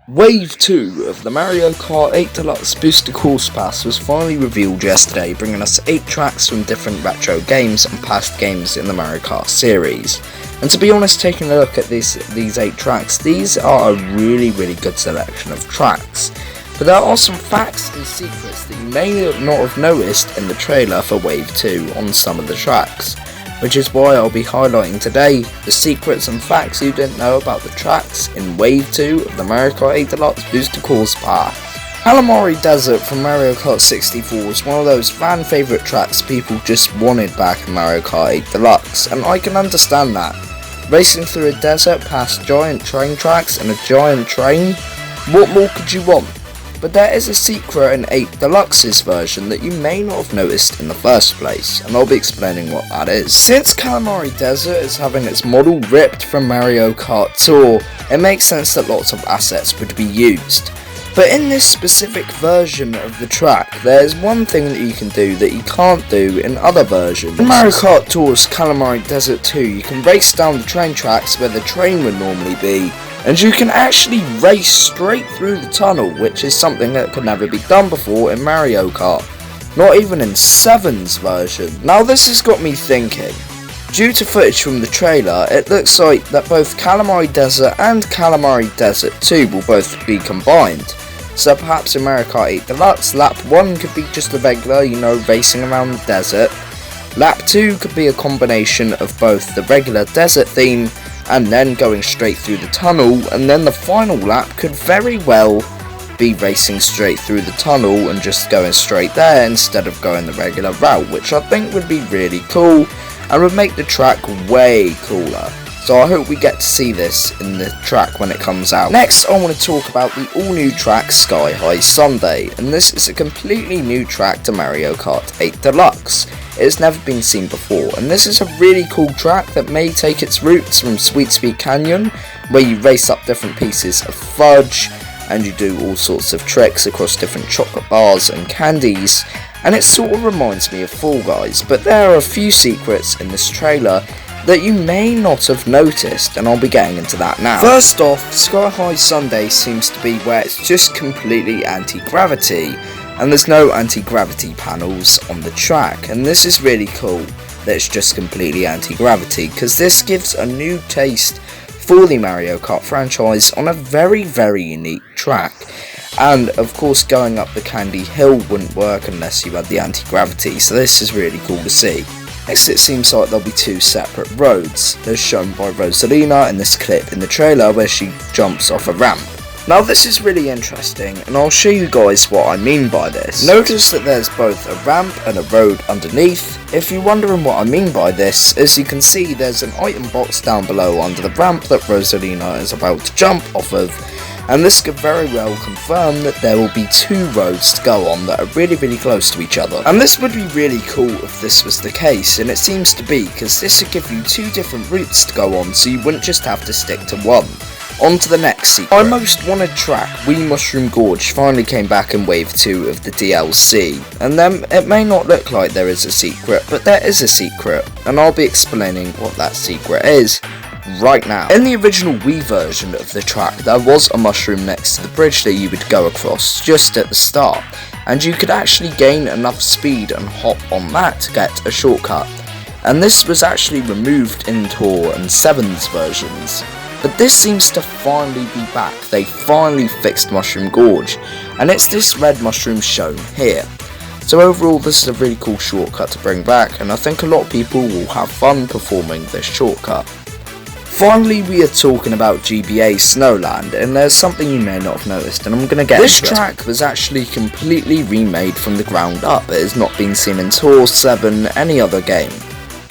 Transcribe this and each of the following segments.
Wave 2 of the Mario Kart 8 Deluxe Booster Course Pass was finally revealed yesterday, bringing us 8 tracks from different retro games and past games in the Mario Kart series. And to be honest, taking a look at these 8 tracks, these are a really good selection of tracks. But there are some facts and secrets that you may not have noticed in the trailer for Wave 2 on some of the tracks, which is why I'll be highlighting today the secrets and facts you didn't know about the tracks in Wave 2 of the Mario Kart 8 Deluxe Booster Course Pass. Calamari Desert from Mario Kart 64 is one of those fan favourite tracks people just wanted back in Mario Kart 8 Deluxe, and I can understand that. Racing through a desert past giant train tracks and a giant train, what more could you want? But there is a secret in 8 Deluxe's version that you may not have noticed in the first place, and I'll be explaining what that is. Since Calamari Desert is having its model ripped from Mario Kart Tour, it makes sense that lots of assets would be used. But in this specific version of the track, there's one thing that you can do that you can't do in other versions. In Mario Kart Tour's Calamari Desert 2, you can race down the train tracks where the train would normally be, and you can actually race straight through the tunnel, which is something that could never be done before in Mario Kart, not even in 7's version. Now this has got me thinking. Due to footage from the trailer, it looks like that both Calamari Desert and Calamari Desert 2 will both be combined. So perhaps in Mario Kart 8 Deluxe, Lap 1 could be just a regular, racing around the desert. Lap 2 could be a combination of both the regular desert theme and then going straight through the tunnel, and then the final lap could very well be racing straight through the tunnel and just going straight there instead of going the regular route, which I think would be really cool and would make the track way cooler. So I hope we get to see this in the track when it comes out. Next, I want to talk about the all-new track Sky High Sundae, and this is a completely new track to Mario Kart 8 Deluxe. It has never been seen before, and this is a really cool track that may take its roots from Sweet Sweet Canyon, where you race up different pieces of fudge, and you do all sorts of tricks across different chocolate bars and candies, and it sort of reminds me of Fall Guys, but there are a few secrets in this trailer that you may not have noticed, and I'll be getting into that now. First off, Sky High Sundae seems to be where it's just completely anti-gravity, and there's no anti-gravity panels on the track, and this is really cool that it's just completely anti-gravity, because this gives a new taste for the Mario Kart franchise on a very unique track. And of course, going up the Candy Hill wouldn't work unless you had the anti-gravity, so this is really cool to see. Next, it seems like there'll be 2 separate roads, as shown by Rosalina in this clip in the trailer where she jumps off a ramp. Now this is really interesting, and I'll show you guys what I mean by this. Notice that there's both a ramp and a road underneath. If you're wondering what I mean by this, as you can see there's an item box down below under the ramp that Rosalina is about to jump off of, and this could very well confirm that there will be 2 roads to go on that are really close to each other. And this would be really cool if this was the case, and it seems to be, because this would give you 2 different routes to go on, so you wouldn't just have to stick to one. On to the next secret. My most wanted track, Wee Mushroom Gorge, finally came back in Wave 2 of the DLC, and then it may not look like there is a secret, but there is a secret, and I'll be explaining what that secret is right now. In the original Wii version of the track, there was a mushroom next to the bridge that you would go across just at the start, and you could actually gain enough speed and hop on that to get a shortcut, and this was actually removed in Tour and 7's versions. But this seems to finally be back. They finally fixed Mushroom Gorge, and it's this red mushroom shown here. So overall, this is a really cool shortcut to bring back, and I think a lot of people will have fun performing this shortcut. Finally, we are talking about GBA Snowland, and there's something you may not have noticed, and I'm going to get this track was actually completely remade from the ground up. It has not been seen in Tour, 7, any other game,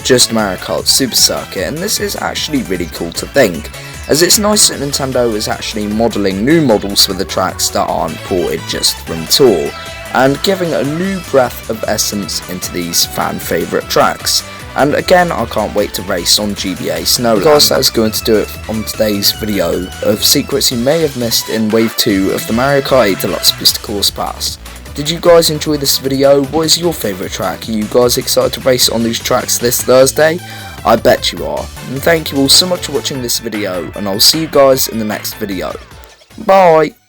just Mario Kart Super Circuit, and this is actually really cool to think, as it's nice that Nintendo is actually modelling new models for the tracks that aren't ported just from Tour, and giving a new breath of essence into these fan favourite tracks. And again, I can't wait to race on GBA Snowland. Guys, that's going to do it on today's video of secrets you may have missed in Wave 2 of the Mario Kart 8 Deluxe Booster Course Pass. Did you guys enjoy this video? What is your favourite track? Are you guys excited to race on these tracks this Thursday? I bet you are. And thank you all so much for watching this video, and I'll see you guys in the next video. Bye!